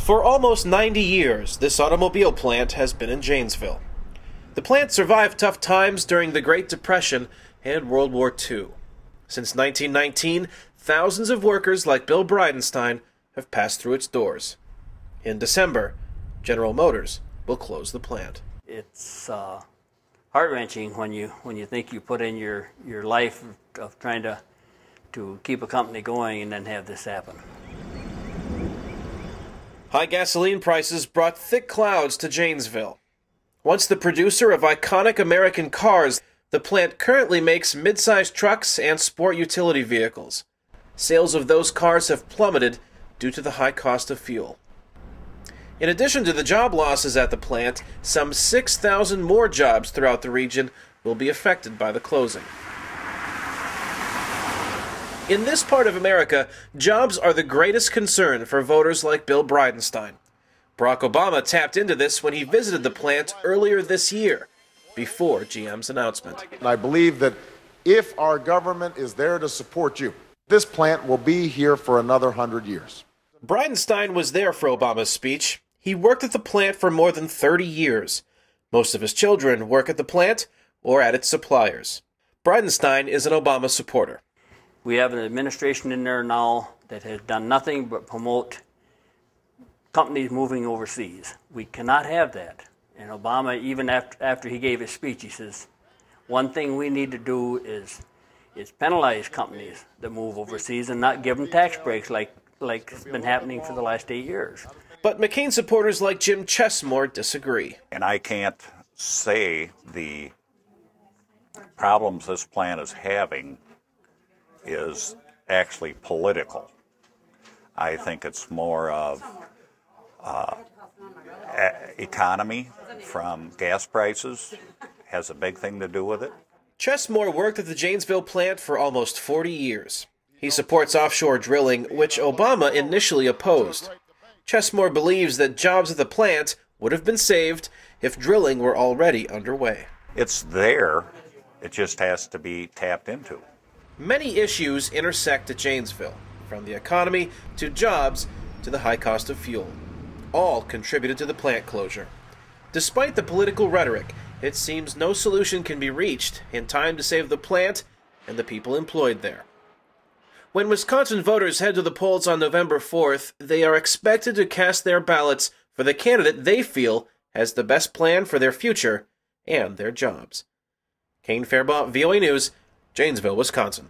For almost 90 years, this automobile plant has been in Janesville. The plant survived tough times during the Great Depression and World War II. Since 1919, thousands of workers like Bill Bridenstine have passed through its doors. In December, General Motors will close the plant. It's heart-wrenching when you think you put in your life of trying to keep a company going and then have this happen. High gasoline prices brought thick clouds to Janesville. Once the producer of iconic American cars, the plant currently makes mid-sized trucks and sport utility vehicles. Sales of those cars have plummeted due to the high cost of fuel. In addition to the job losses at the plant, some 6,000 more jobs throughout the region will be affected by the closing. In this part of America, jobs are the greatest concern for voters like Bill Bridenstine. Barack Obama tapped into this when he visited the plant earlier this year, before GM's announcement. And I believe that if our government is there to support you, this plant will be here for another 100 years. Bridenstine was there for Obama's speech. He worked at the plant for more than 30 years. Most of his children work at the plant or at its suppliers. Bridenstine is an Obama supporter. We have an administration in there now that has done nothing but promote companies moving overseas. We cannot have that. And Obama, even after he gave his speech, he says, one thing we need to do is penalize companies that move overseas and not give them tax breaks like it's been happening for the last 8 years. But McCain supporters like Jim Chesmore disagree. And I can't say the problems this plant is having is actually political. I think it's more of economy from gas prices has a big thing to do with it. Chesmore worked at the Janesville plant for almost 40 years. He supports offshore drilling, which Obama initially opposed. Chesmore believes that jobs at the plant would have been saved if drilling were already underway. It's there, it just has to be tapped into. Many issues intersect at Janesville, from the economy to jobs to the high cost of fuel. All contributed to the plant closure. Despite the political rhetoric, it seems no solution can be reached in time to save the plant and the people employed there. When Wisconsin voters head to the polls on November 4th, they are expected to cast their ballots for the candidate they feel has the best plan for their future and their jobs. Kane, Farabaugh, VOA News, Janesville, Wisconsin.